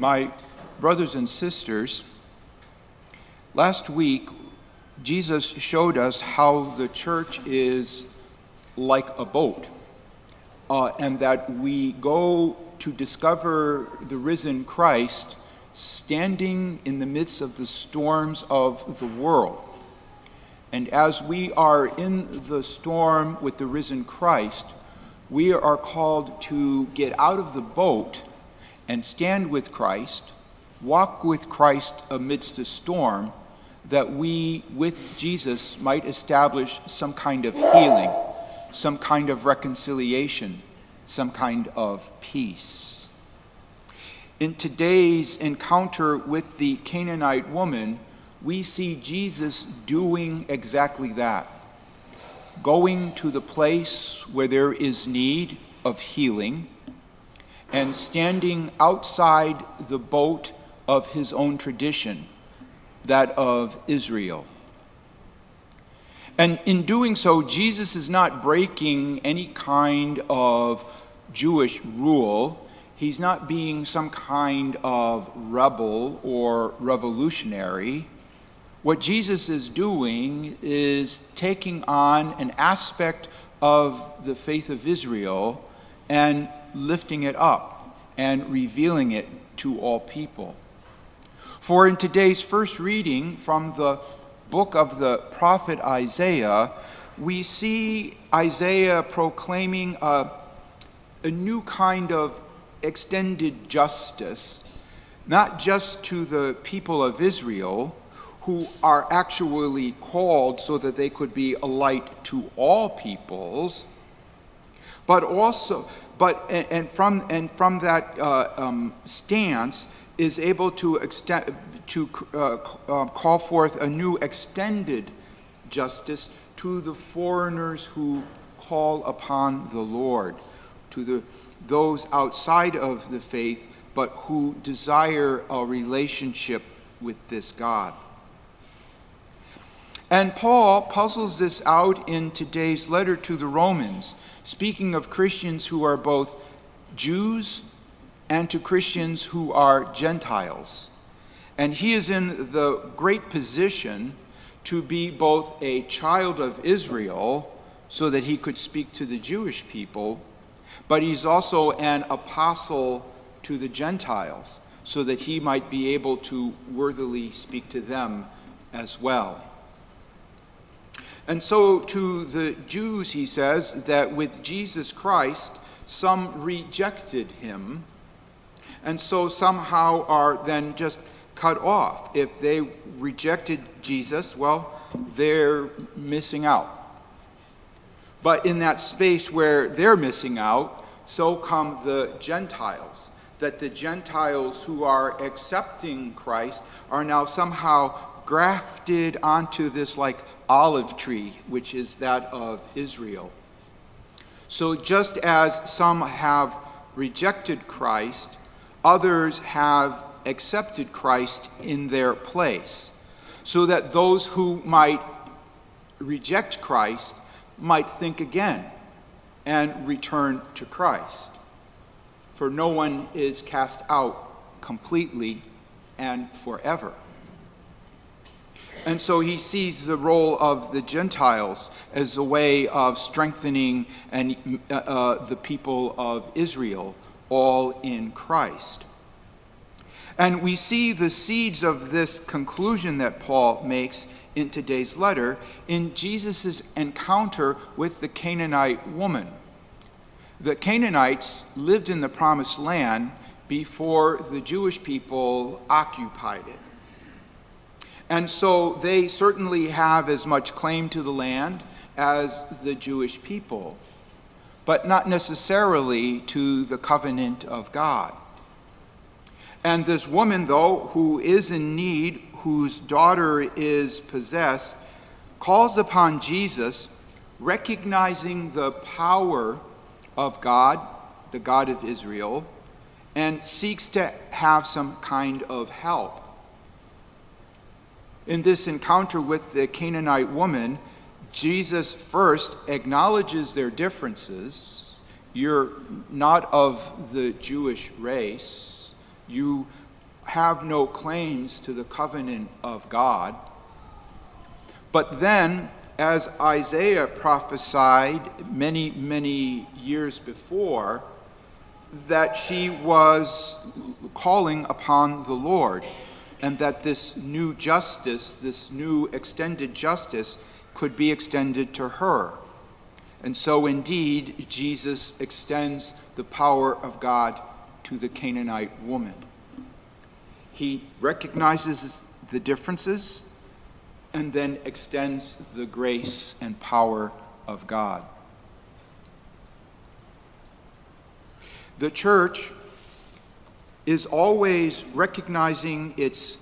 My brothers and sisters, last week Jesus showed us how the church is like a boat, and that we go to discover the risen Christ standing in the midst of the storms of the world. And as we are in the storm with the risen Christ, we are called to get out of the boat and stand with Christ, walk with Christ amidst the storm, that we, with Jesus, might establish some kind of healing, some kind of reconciliation, some kind of peace. In today's encounter with the Canaanite woman, we see Jesus doing exactly that, going to the place where there is need of healing and standing outside the boat of his own tradition, that of Israel. And in doing so, Jesus is not breaking any kind of Jewish rule. He's not being some kind of rebel or revolutionary. What Jesus is doing is taking on an aspect of the faith of Israel and lifting it up and revealing it to all people. For in today's first reading from the book of the prophet Isaiah, we see Isaiah proclaiming a new kind of extended justice, not just to the people of Israel, who are actually called so that they could be a light to all peoples, but also, from that stance is able to call forth a new extended justice to the foreigners who call upon the Lord, to those outside of the faith, but who desire a relationship with this God. And Paul puzzles this out in today's letter to the Romans, speaking of Christians who are both Jews and to Christians who are Gentiles. And he is in the great position to be both a child of Israel, so that he could speak to the Jewish people, but he's also an apostle to the Gentiles, so that he might be able to worthily speak to them as well. And so to the Jews, he says that with Jesus Christ, some rejected him, and so somehow are then just cut off. If they rejected Jesus, well, they're missing out. But in that space where they're missing out, so come the Gentiles, that the Gentiles who are accepting Christ are now somehow grafted onto this like olive tree, which is that of Israel. So just as some have rejected Christ, others have accepted Christ in their place, so that those who might reject Christ might think again and return to Christ. For no one is cast out completely and forever. And so he sees the role of the Gentiles as a way of strengthening the people of Israel, all in Christ. And we see the seeds of this conclusion that Paul makes in today's letter in Jesus' encounter with the Canaanite woman. The Canaanites lived in the Promised Land before the Jewish people occupied it. And so they certainly have as much claim to the land as the Jewish people, but not necessarily to the covenant of God. And this woman, though, who is in need, whose daughter is possessed, calls upon Jesus, recognizing the power of God, the God of Israel, and seeks to have some kind of help. In this encounter with the Canaanite woman, Jesus first acknowledges their differences. You're not of the Jewish race. You have no claims to the covenant of God. But then, as Isaiah prophesied many, many years before, that she was calling upon the Lord, and that this new justice, this new extended justice, could be extended to her. And so indeed, Jesus extends the power of God to the Canaanite woman. He recognizes the differences and then extends the grace and power of God. The church is always recognizing its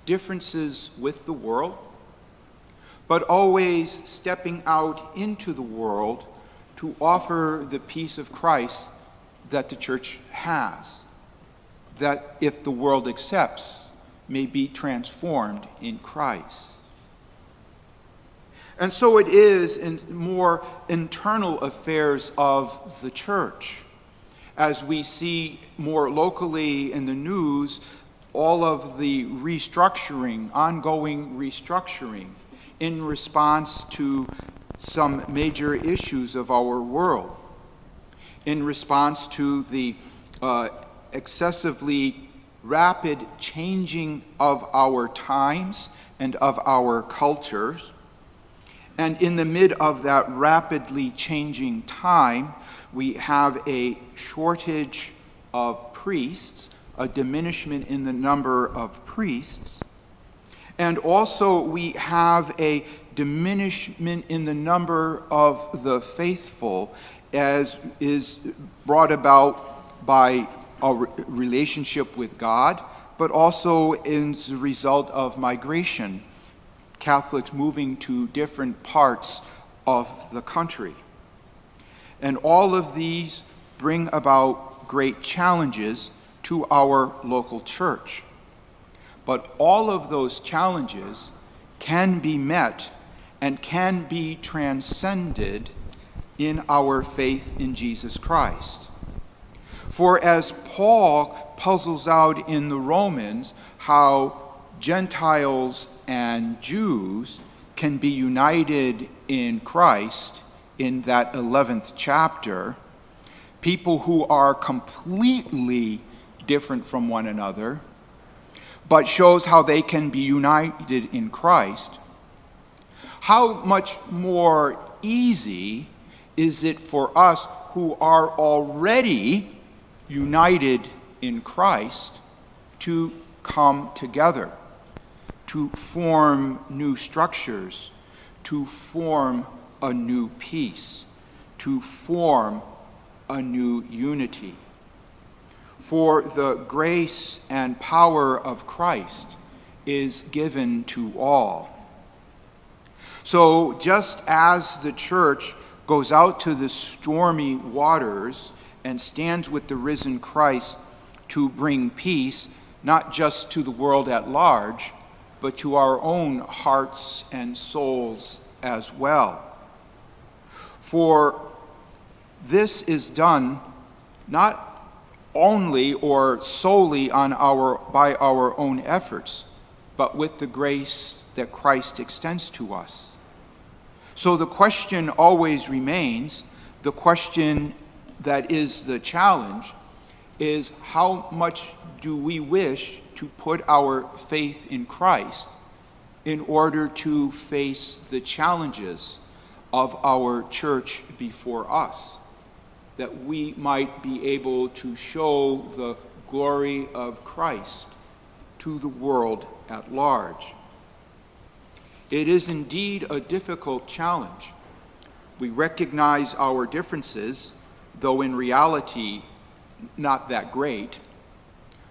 differences with the world, but always stepping out into the world to offer the peace of Christ that the church has, that if the world accepts, may be transformed in Christ. And so it is in more internal affairs of the church, as we see more locally in the news all of the restructuring, ongoing restructuring, in response to some major issues of our world, in response to the excessively rapid changing of our times and of our cultures. And in the mid of that rapidly changing time, we have a shortage of priests, a diminishment in the number of priests, and also we have a diminishment in the number of the faithful, as is brought about by a relationship with God, but also as a result of migration, Catholics moving to different parts of the country. And all of these bring about great challenges to our local church. But all of those challenges can be met and can be transcended in our faith in Jesus Christ. For as Paul puzzles out in the Romans how Gentiles and Jews can be united in Christ in that 11th chapter, people who are completely different from one another, but shows how they can be united in Christ, how much more easy is it for us who are already united in Christ to come together, to form new structures, to form a new peace, to form a new unity. For the grace and power of Christ is given to all. So just as the church goes out to the stormy waters and stands with the risen Christ to bring peace, not just to the world at large, but to our own hearts and souls as well. For this is done not only or solely by our own efforts, but with the grace that Christ extends to us. So the question always remains, the question that is the challenge, is how much do we wish to put our faith in Christ in order to face the challenges of our church before us, that we might be able to show the glory of Christ to the world at large. It is indeed a difficult challenge. We recognize our differences, though in reality not that great,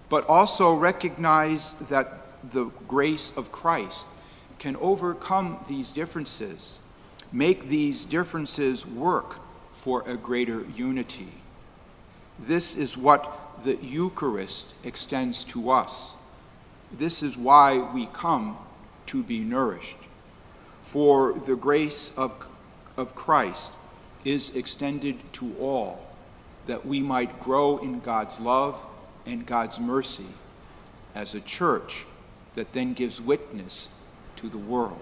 but also recognize that the grace of Christ can overcome these differences, make these differences work for a greater unity. This is what the Eucharist extends to us. This is why we come to be nourished. For the grace of Christ is extended to all, that we might grow in God's love and God's mercy, as a church that then gives witness to the world.